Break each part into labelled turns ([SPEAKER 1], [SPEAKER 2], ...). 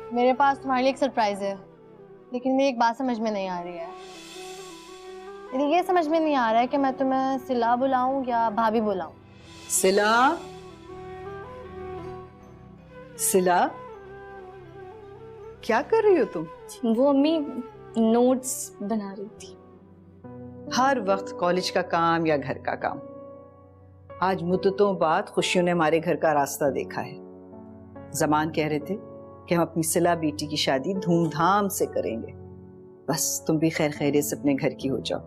[SPEAKER 1] मेरे पास तुम्हारे लिए एक सरप्राइज है, लेकिन मेरी एक बात समझ में नहीं आ रही है। मेरी ये समझ में नहीं आ रहा है कि मैं तुम्हें सिला बुलाऊं या भाभी बुलाऊं।
[SPEAKER 2] सिला, सिला, क्या कर रही हो तुम?
[SPEAKER 3] वो अम्मी नोट्स बना रही थी।
[SPEAKER 2] हर वक्त कॉलेज का काम या घर का काम। आज मुद्दतों बाद खुशियों ने हमारे घर का रास्ता देखा है। जमान कह रहे थे कि हम अपनी सिला बेटी की शादी धूमधाम से करेंगे। बस तुम भी खैर खैरियत से अपने घर की हो जाओ।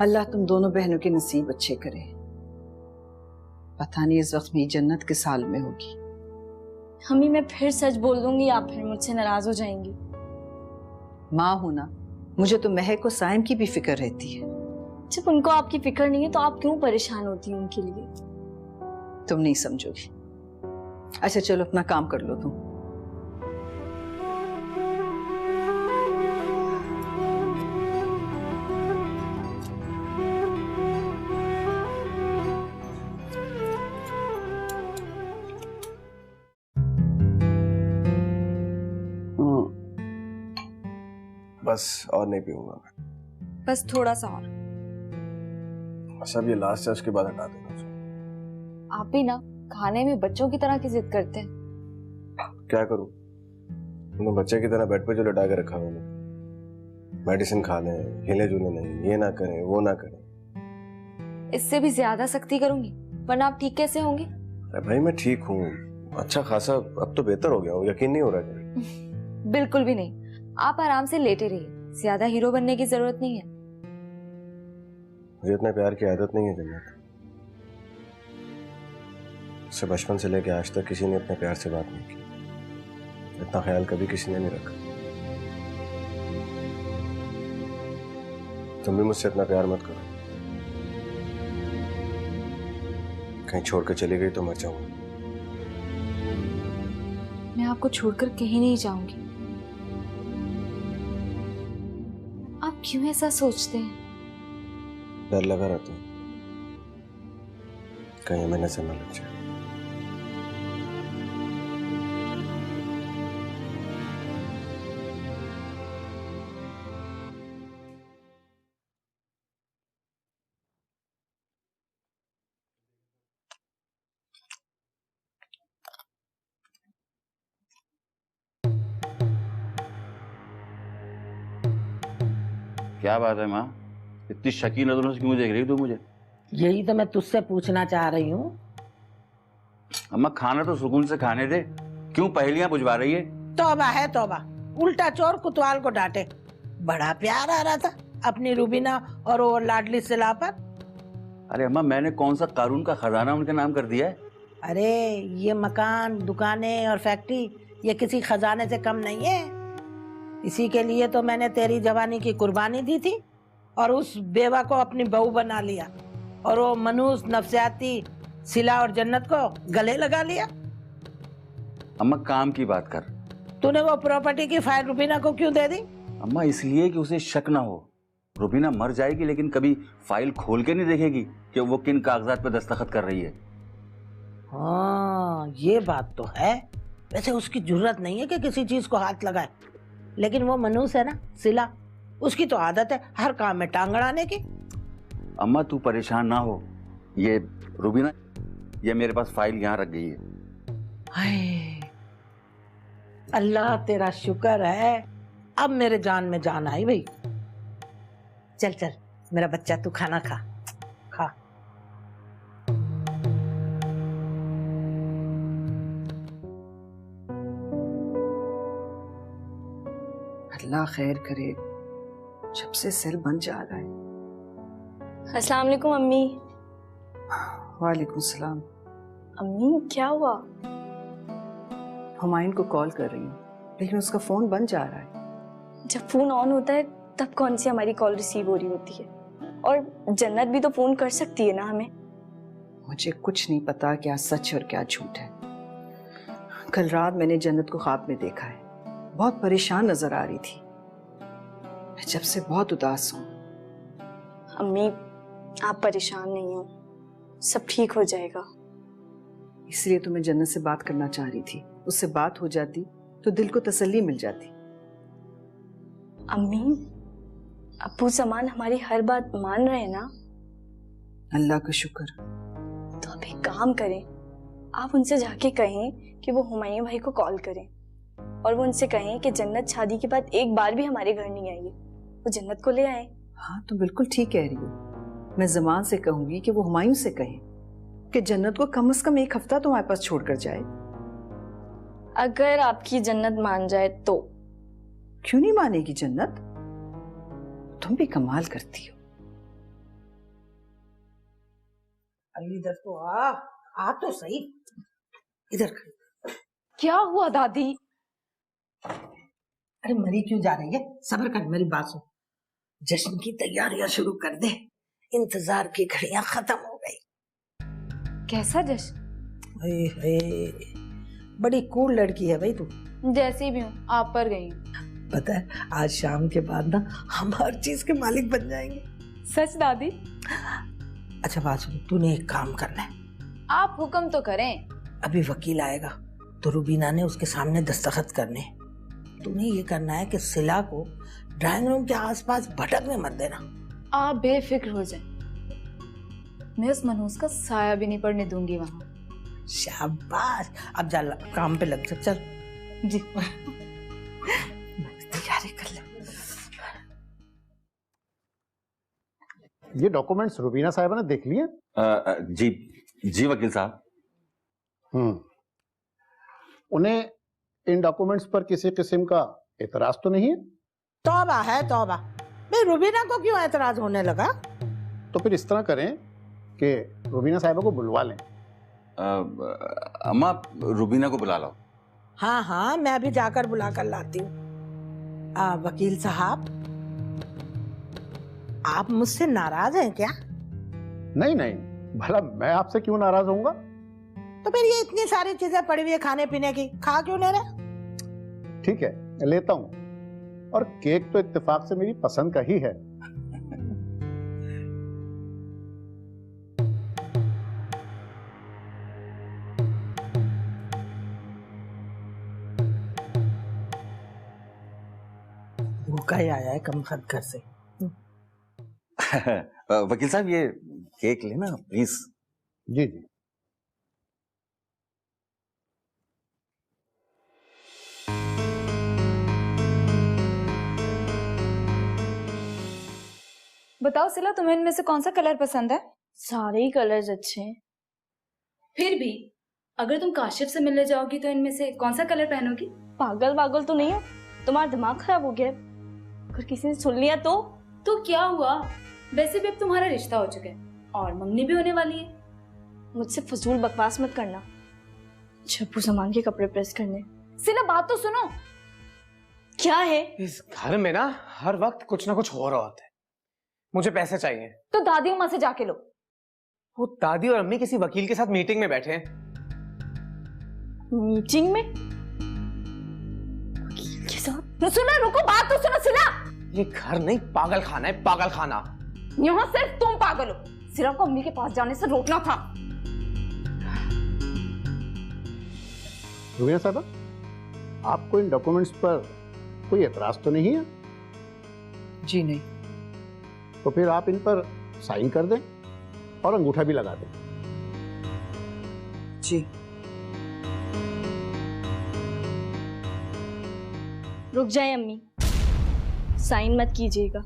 [SPEAKER 2] अल्लाह तुम दोनों बहनों के नसीब अच्छे करे। पता नहीं इस वक्त मेरी जन्नत किस हाल में होगी।
[SPEAKER 3] अम्मी मैं फिर सच बोल दूंगी, आप फिर मुझसे नाराज हो जाएंगी।
[SPEAKER 2] माँ हूं ना, मुझे तो महक और साइम की भी फिक्र रहती है।
[SPEAKER 3] जब उनको आपकी फिक्र नहीं है तो आप क्यों परेशान होती हैं उनके लिए?
[SPEAKER 2] तुम नहीं समझोगी। अच्छा चलो अपना काम कर लो तुम।
[SPEAKER 4] बस और नहीं पीऊंगा मैं।
[SPEAKER 3] बस थोड़ा सा और।
[SPEAKER 4] सब ये लास्ट है, उसके बाद हटा देना।
[SPEAKER 3] आप भी ना खाने में बच्चों की तरह की जिद करते हैं।
[SPEAKER 4] क्या करूं, उन्हें बच्चे की तरह बेड पे जो लटा के रखा मैंने। मेडिसिन खा लें, हिले जुले नहीं, ये ना करें वो ना करें।
[SPEAKER 3] इससे भी ज्यादा सख्ती करूंगी, वरना आप ठीक कैसे होंगे?
[SPEAKER 4] अरे भाई मैं ठीक हूँ, अच्छा खासा अब तो बेहतर हो गया हूँ, यकीन नहीं हो रहा है।
[SPEAKER 3] बिल्कुल भी नहीं, आप आराम से लेटे रहिए, ज्यादा हीरो बनने की जरूरत नहीं है।
[SPEAKER 4] मुझे इतने प्यार की आदत नहीं है जन्नत। से बचपन से लेके आज तक किसी ने इतने प्यार से बात नहीं की, इतना ख्याल कभी किसी ने नहीं रखा। तुम भी मुझसे इतना प्यार मत करो, कहीं छोड़ कर चली गई तो मर जाऊंगा।
[SPEAKER 3] मैं आपको छोड़कर कहीं नहीं जाऊंगी। आप क्यों ऐसा सोचते हैं?
[SPEAKER 4] डर लगा रहता है कहीं हमें नजर न लग जाए।
[SPEAKER 5] क्या बात है माँ, इतनी शकीन नजरों से क्यों देख रही हो तुम मुझे?
[SPEAKER 6] यही तो मैं तुझसे पूछना चाह रही हूँ।
[SPEAKER 5] अम्मा खाना तो सुकून से खाने दे, क्यों पहेलियां बुझवा रही है?
[SPEAKER 6] तौबा है तौबा, उल्टा चोर कुतवाल को डांटे। बड़ा प्यार आ रहा था अपनी रूबीना और वो लाडली सिला पर।
[SPEAKER 5] अरे अम्मा मैंने कौन सा कानून का खजाना उनके नाम कर दिया है?
[SPEAKER 6] अरे ये मकान, दुकानें और फैक्ट्री ये किसी खजाने से कम नहीं है। इसी के लिए तो मैंने तेरी जवानी की कुर्बानी दी थी और उस बेवा को अपनी बहू बना लिया और वो मनूस नफसियाती सिला और जन्नत को गले लगा लिया।
[SPEAKER 5] अम्मा काम की बात कर।
[SPEAKER 6] तूने वो प्रॉपर्टी की फाइल रूबीना को क्यों दे दी?
[SPEAKER 5] अम्मा इसलिए कि उसे शक ना हो। रूबीना मर जाएगी लेकिन कभी फाइल खोल के नहीं देखेगी कि वो किन कागजात पे दस्तखत कर रही है।
[SPEAKER 6] हाँ ये बात तो है। वैसे उसकी जरूरत नहीं है कि किसी चीज को हाथ लगाए, लेकिन वो मनूस है ना सिला, उसकी तो आदत है हर काम में टांग अड़ाने की।
[SPEAKER 5] अम्मा तू परेशान ना हो, ये रूबीना ये मेरे पास फाइल यहाँ रख गई है।
[SPEAKER 6] हाय अल्लाह तेरा शुक्र है, अब मेरे जान में जान आई भाई। चल चल मेरा बच्चा तू खाना खा खा।
[SPEAKER 2] अल्लाह खैर करे, जब से सेल बन जा रहा है।
[SPEAKER 3] अस्सलाम वालेकुम अम्मी।
[SPEAKER 2] वालेकुम सलाम।
[SPEAKER 3] अम्मी क्या हुआ?
[SPEAKER 2] हुमायूं को कॉल कर रही हूँ लेकिन उसका फोन बंद जा रहा है।
[SPEAKER 3] जब फोन ऑन होता है तब कौन सी हमारी कॉल रिसीव हो रही होती है? और जन्नत भी तो फोन कर सकती है ना हमें।
[SPEAKER 2] मुझे कुछ नहीं पता क्या सच और क्या झूठ है। कल रात मैंने जन्नत को ख्वाब में देखा है, बहुत परेशान नजर आ रही थी। मैं जब से बहुत उदास हूँ।
[SPEAKER 3] अम्मी आप परेशान नहीं हो, सब ठीक हो जाएगा।
[SPEAKER 2] इसलिए तो मैं जन्नत से बात करना चाह रही थी, उससे बात हो जाती तो दिल को तसल्ली मिल जाती।
[SPEAKER 3] अम्मी, अब्बू जमान हमारी हर बात मान रहे हैं ना?
[SPEAKER 2] अल्लाह का शुक्र।
[SPEAKER 3] तो अब एक काम करें, आप उनसे जाके कहें कि वो हुमायूं भाई को कॉल करें और वो उनसे कहें कि जन्नत शादी के बाद एक बार भी हमारे घर नहीं आई है, वो जन्नत को ले आए।
[SPEAKER 2] हाँ तो बिल्कुल ठीक कह रही हो। मैं जमान से कहूंगी कि वो हुमायूं से कहें कि जन्नत को कम से कम एक हफ्ता तुम्हारे पास छोड़कर जाए।
[SPEAKER 3] अगर आपकी जन्नत मान जाए तो?
[SPEAKER 2] क्यों नहीं मानेगी जन्नत? तुम भी कमाल करती हो।
[SPEAKER 6] इधर तो आ तो सही, इधर खड़ी।
[SPEAKER 3] क्या हुआ दादी?
[SPEAKER 6] अरे मरी क्यों जा रही है? सब्र कर, मेरी बात सुन। जश्न की तैयारियां शुरू कर दे, इंतजार की घड़ियां खत्म हो गई।
[SPEAKER 3] कैसा जश्न?
[SPEAKER 6] बड़ी कूल लड़की है भाई तू।
[SPEAKER 3] जैसी भी हूँ, आप पर गई हूँ।
[SPEAKER 6] पता है आज शाम के बाद ना हम हर चीज के मालिक बन जाएंगे।
[SPEAKER 3] सच दादी?
[SPEAKER 6] अच्छा बात सुन, तूने एक काम करना है।
[SPEAKER 3] आप हुक्म तो करें।
[SPEAKER 6] अभी वकील आएगा तो रुबीना ने उसके सामने दस्तखत करने। तूने ये करना है कि सिला को ड्राइंग रूम के आसपास भटकने मत देना।
[SPEAKER 7] आप बेफिक्र हो जाए, मैं उस मनहूस का साया भी नहीं पड़ने दूंगी वहां।
[SPEAKER 6] शाबाश, अब जा काम पे लग जा। चल
[SPEAKER 7] जी।
[SPEAKER 6] तैयारी कर ले।
[SPEAKER 8] ये डॉक्यूमेंट्स रुबीना साहिबा ने देख लिए?
[SPEAKER 5] जी जी वकील साहब।
[SPEAKER 8] उन्हें इन डॉक्यूमेंट्स पर किसी किस्म का एतराज तो नहीं है?
[SPEAKER 6] तौबा है तौबा, भाई रुबीना को क्यों एतराज होने लगा?
[SPEAKER 8] तो फिर इस तरह करें कि रुबीना साहिबा को बुलवा लें।
[SPEAKER 5] अम्मा रुबीना को बुला लो।
[SPEAKER 6] हाँ हाँ, मैं भी जाकर बुला कर लाती हूँ। वकील साहब, आप मुझसे नाराज हैं क्या?
[SPEAKER 8] नहीं नहीं, भला मैं आपसे क्यों नाराज होऊंगा?
[SPEAKER 6] तो फिर ये इतनी सारी चीजें पड़ी हुई है खाने पीने की, खा क्यों नहीं रहे?
[SPEAKER 8] ठीक है, लेता हूँ। और केक तो इत्तेफाक से मेरी पसंद का ही है।
[SPEAKER 6] भूखा ही आया है कम खत घर से।
[SPEAKER 5] वकील साहब ये केक लेना प्लीज।
[SPEAKER 8] जी जी।
[SPEAKER 7] बताओ सिला, तुम्हें इनमें से कौन सा कलर पसंद है?
[SPEAKER 3] सारे ही कलर्स अच्छे हैं।
[SPEAKER 7] फिर भी अगर तुम काशिफ से मिलने जाओगी तो इनमें से कौन सा कलर पहनोगी?
[SPEAKER 3] पागल पागल तो नहीं हो? तुम्हारा दिमाग खराब हो गया है? अगर किसी ने सुन लिया तो
[SPEAKER 7] क्या हुआ? वैसे भी अब तुम्हारा रिश्ता हो चुका है और मंगनी भी होने वाली है।
[SPEAKER 3] मुझसे फजूल बकवास मत करना। छप्पू सामान के कपड़े प्रेस करने।
[SPEAKER 7] सिला बात तो सुनो।
[SPEAKER 3] क्या है?
[SPEAKER 9] इस घर में ना हर वक्त कुछ ना कुछ हो रहा होता है। मुझे पैसे चाहिए।
[SPEAKER 7] तो दादी अम्मा से जाके लो।
[SPEAKER 9] वो दादी और अम्मी किसी वकील के साथ मीटिंग में बैठे हैं।
[SPEAKER 3] मीटिंग में? वकील के साथ?
[SPEAKER 7] सुनो, रुको, बात तो सुनो सिला।
[SPEAKER 9] ये घर नहीं, पागल खाना है, पागल खाना।
[SPEAKER 7] यहाँ सिर्फ तुम पागल हो। सिला को अम्मी के पास जाने से रोकना था।
[SPEAKER 8] रुबीना साहिबा, आपको इन डॉक्यूमेंट्स पर कोई एतराज तो नहीं है?
[SPEAKER 2] जी नहीं।
[SPEAKER 8] तो फिर आप इन पर साइन कर दें और अंगूठा भी लगा दें।
[SPEAKER 2] जी।
[SPEAKER 3] रुक जाए अम्मी, साइन मत कीजिएगा।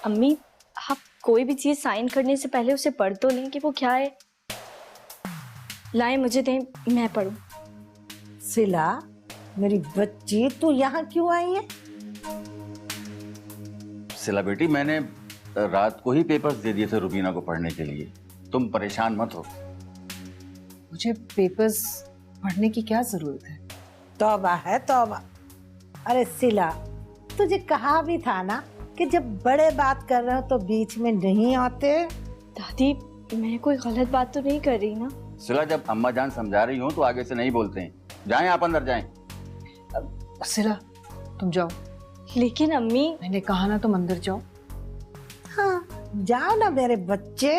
[SPEAKER 3] अम्मी, आप कोई भी चीज साइन करने से पहले उसे पढ़ तो लें कि वो क्या है। लाएं, मुझे दें, मैं पढ़ूं।
[SPEAKER 6] सिला, मेरी बच्ची, तू यहाँ क्यों आई है?
[SPEAKER 5] सिला बेटी, मैंने रात को ही पेपर्स दे दिए थे रुबीना को पढ़ने के लिए। तुम परेशान मत हो।
[SPEAKER 2] मुझे पेपर्स पढ़ने की क्या जरूरत है?
[SPEAKER 6] तौबा है तौबा। अरे सिला, तुझे कहा भी था ना कि जब बड़े बात कर रहे हो तो बीच में नहीं आते।
[SPEAKER 3] दादी, मैं कोई गलत बात तो नहीं कर रही ना?
[SPEAKER 5] सिला, जब अम्मा जान समझा रही हो तो आगे से नहीं बोलते हैं। जाएं, आप अंदर जाएं।
[SPEAKER 2] सिला, तुम जाओ।
[SPEAKER 3] लेकिन अम्मी,
[SPEAKER 2] मैंने कहा ना तुम अंदर जाओ।
[SPEAKER 6] हाँ, जाओ ना मेरे बच्चे।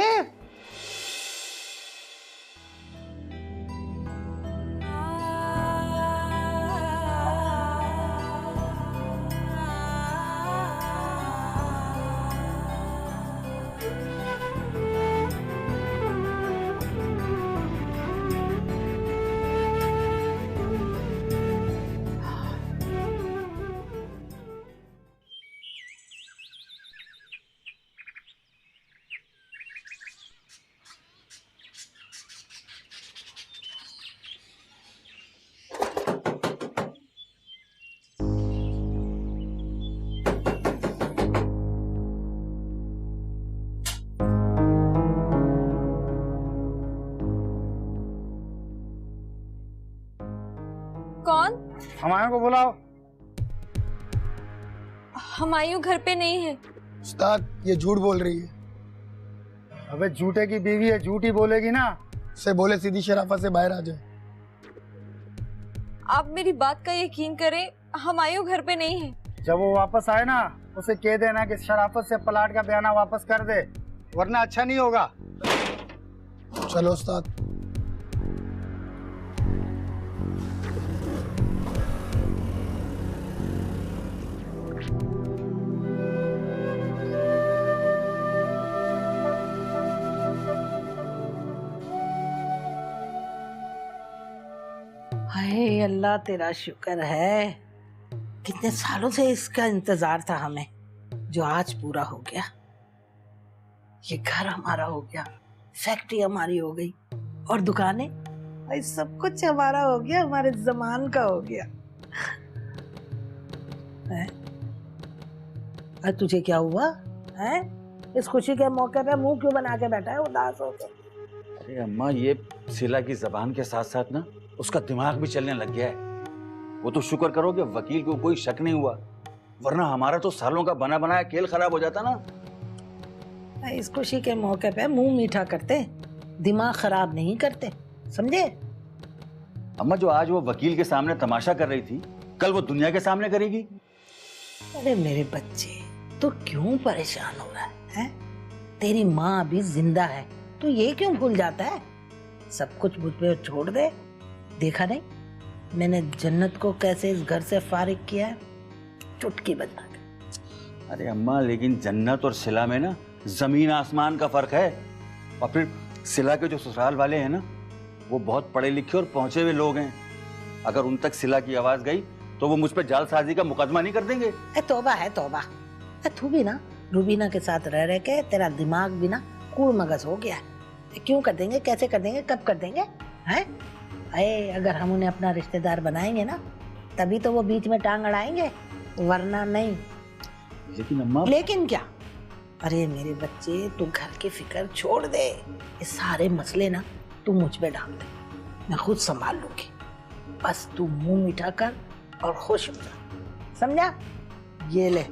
[SPEAKER 10] कौन?
[SPEAKER 9] हुमायूं को बुलाओ।
[SPEAKER 10] हुमायूं घर पे नहीं है।
[SPEAKER 11] उस्ताद ये झूठ बोल रही है।
[SPEAKER 9] अबे झूठे की बीवी है, झूठी बोलेगी ना।
[SPEAKER 11] उसे बोले सीधी शराफत से बाहर आ जाए।
[SPEAKER 10] आप मेरी बात का यकीन करें, हुमायूं घर पे नहीं है।
[SPEAKER 9] जब वो वापस आए ना, उसे कह देना कि शराफत से प्लाट का बयाना वापस कर दे, वरना अच्छा नहीं होगा।
[SPEAKER 11] चलो उस्ताद।
[SPEAKER 6] हाय अल्लाह तेरा शुक्र है, कितने सालों से इसका इंतजार था हमें, जो आज पूरा हो गया। ये घर हमारा हो गया, फैक्ट्री हमारी हो गई, और दुकानें, भाई सब कुछ हमारा हो गया, हमारे जमान का हो गया है? और तुझे क्या हुआ है? इस खुशी के मौके पे मुंह क्यों बना के बैठा है उदास होकर?
[SPEAKER 5] अरे अम्मा, ये सिला की जबान के साथ साथ ना उसका दिमाग भी चलने लग गया है। वो तो शुक्र करो कि वकील को कोई शक नहीं हुआ, वरना हमारा तो सालों का बना बनाया खेल खराब हो जाता ना।
[SPEAKER 6] इस खुशी के मौके पे मुंह मीठा करते, दिमाग खराब नहीं करते, समझे?
[SPEAKER 5] अम्मा, जो आज वो वकील के सामने तमाशा कर रही थी, कल वो दुनिया के सामने करेगी।
[SPEAKER 6] अरे मेरे बच्चे, तो क्यों परेशान हो रहा है? तेरी माँ अभी जिंदा है, तो ये क्यों भूल जाता है? सब कुछ मुझ पे छोड़ दे। देखा नहीं मैंने जन्नत को कैसे इस घर से फारिग किया है, चुटकी बजा के।
[SPEAKER 5] अरे अम्मा, लेकिन जन्नत और सिला में ना जमीन आसमान का फर्क है। और फिर सिला के जो ससुराल वाले हैं ना, वो बहुत पढ़े लिखे और पहुंचे हुए लोग हैं। अगर उन तक सिला की आवाज गई तो वो मुझ पे जालसाजी का मुकदमा नहीं कर देंगे।
[SPEAKER 6] तौबा है तौबा। तू भी ना रूबीना के साथ रह रह के तेरा दिमाग भी ना कूड़ मगज हो गया है। क्यों कर देंगे, कैसे कर देंगे, कब कर देंगे? हैं? अगर हम उन्हें अपना रिश्तेदार बनाएंगे ना, तभी तो वो बीच में टांग अड़ाएंगे, वरना नहीं।
[SPEAKER 5] लेकिन अम्मा,
[SPEAKER 6] लेकिन क्या? अरे मेरे बच्चे, तू घर की फिक्र छोड़ दे। ये सारे मसले ना तू मुझ पे डाल दे, मैं खुद संभाल लूंगी। बस तू मुंह मीठा कर और खुश हो जा, समझा? ये ले,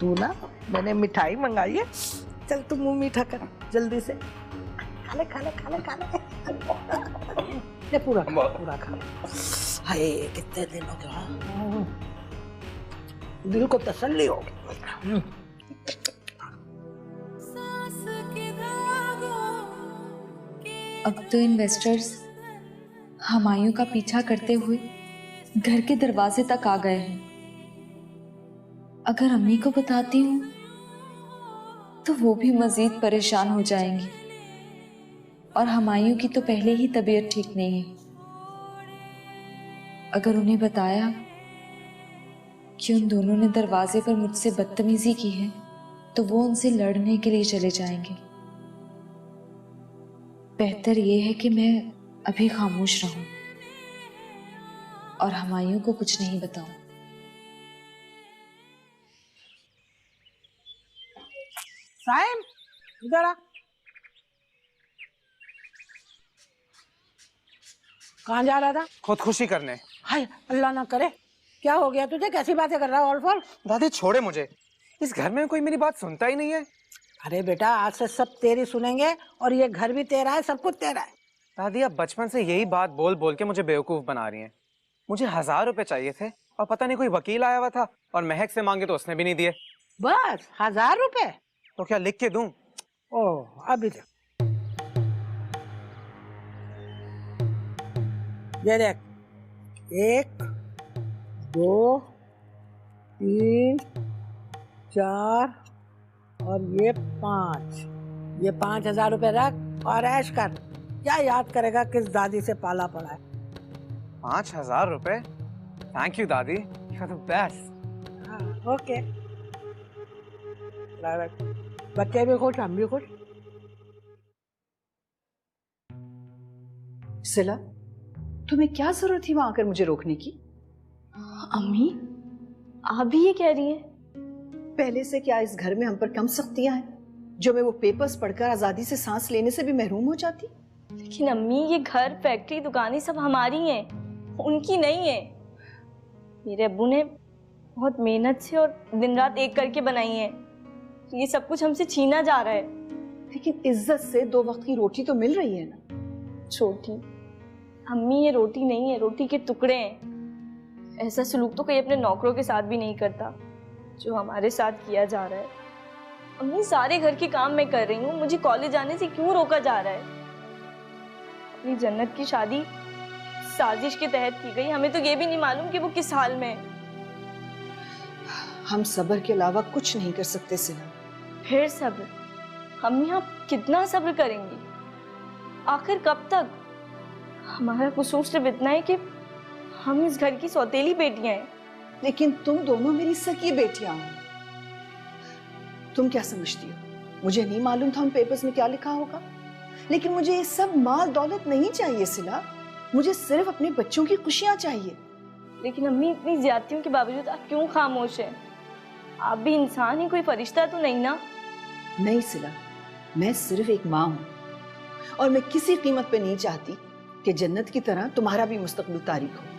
[SPEAKER 6] तू ना, मैंने मिठाई मंगाई है, चल तू मुंह मीठा कर जल्दी से। खा ले खा ले खा ले खा ले। ये पूरा खा, पूरा खा। हाय, कितने दिनों के बाद दिल को तसल्ली हो गई।
[SPEAKER 7] अब तो इन्वेस्टर्स हुमायूं का पीछा करते हुए घर के दरवाजे तक आ गए हैं। अगर अम्मी को बताती हूँ तो वो भी मजीद परेशान हो जाएंगी, और हुमायूं की तो पहले ही तबीयत ठीक नहीं है। अगर उन्हें बताया कि उन दोनों ने दरवाजे पर मुझसे बदतमीजी की है, तो वो उनसे लड़ने के लिए चले जाएंगे। बेहतर ये है कि मैं अभी खामोश रहूं और हुमायूं को कुछ नहीं बताऊं।
[SPEAKER 6] साहिब, इधर आ। कहाँ जा रहा था?
[SPEAKER 9] खुदकुशी करने।
[SPEAKER 6] हाय अल्लाह ना करे, क्या हो गया तुझे? कैसी बातें कर रहा है? और
[SPEAKER 9] दादी छोड़े मुझे, इस घर में कोई मेरी बात सुनता ही नहीं है।
[SPEAKER 6] अरे बेटा, आज से सब तेरी सुनेंगे, और ये घर भी तेरा है, सब कुछ तेरा है।
[SPEAKER 9] दादी आप बचपन से यही बात बोल बोल के मुझे बेवकूफ बना रही हैं। मुझे 1000 रुपए चाहिए थे, और पता नहीं कोई वकील आया हुआ था, और महक से मांगे तो उसने भी नहीं दिए।
[SPEAKER 6] बस 1000 रुपए?
[SPEAKER 9] तो क्या लिख के दूं?
[SPEAKER 6] ओह, अभी देख, ये देख, 1 2 3 4 और ये 5। ये 5000 रुपए रख और ऐश कर। क्या याद करेगा किस दादी से पाला पड़ा है?
[SPEAKER 9] 5000 रुपए? थैंक यू दादी, you are the best.
[SPEAKER 6] Okay, बच्चे भी खुश, हम भी खुश।
[SPEAKER 2] सिला, तुम्हें क्या जरूरत थी वहां आकर मुझे रोकने की?
[SPEAKER 3] अम्मी, आप भी ये कह रही हैं?
[SPEAKER 2] पहले से क्या इस घर में हम पर कम सख्तियां हैं, जो मैं वो पेपर्स पढ़कर आजादी से सांस लेने से भी महरूम हो जाती?
[SPEAKER 3] लेकिन अम्मी, ये घर, फैक्ट्री, दुकानें सब हमारी हैं, उनकी नहीं है। मेरे अब्बू ने बहुत मेहनत से और दिन रात एक करके बनाई है। ये सब कुछ हमसे छीना जा रहा है।
[SPEAKER 2] लेकिन इज्जत से 2 वक्त की रोटी तो मिल रही है ना।
[SPEAKER 3] छोटी अम्मी, ये रोटी नहीं है, रोटी के टुकड़े हैं। ऐसा सलूक तो कोई अपने नौकरों के साथ भी नहीं करता जो हमारे साथ किया जा रहा है। अम्मी, सारे घर के काम मैं कर रही हूँ, मुझे कॉलेज आने से क्यों रोका जा रहा है? अपनी जन्नत की शादी साजिश के तहत की गई, हमें तो ये भी नहीं मालूम कि वो किस हाल में है।
[SPEAKER 2] हम सब्र के अलावा कुछ नहीं कर सकते सिला।
[SPEAKER 3] फिर सब्र? अम्मी, आप कितना सब्र करेंगी? आखिर कब तक? हमारा कसूर सिर्फ इतना है कि हम इस घर की सौतेली बेटियां हैं।
[SPEAKER 2] लेकिन तुम दोनों मेरी सगी बेटियां हो। तुम क्या समझती हो मुझे नहीं मालूम था उन पेपर्स में क्या लिखा होगा? लेकिन मुझे ये सब माल दौलत नहीं चाहिए सिला, मुझे सिर्फ अपने बच्चों की खुशियां चाहिए।
[SPEAKER 3] लेकिन अम्मी, इतनी ज्यादतियों के बावजूद आप क्यों खामोश हैं? आप भी इंसान ही, कोई फरिश्ता तो नहीं ना?
[SPEAKER 2] नहीं सिला, मैं सिर्फ एक माँ हूं और मैं किसी कीमत पे नहीं चाहती कि जन्नत की तरह तुम्हारा भी मुस्तकबिल तारीख हो।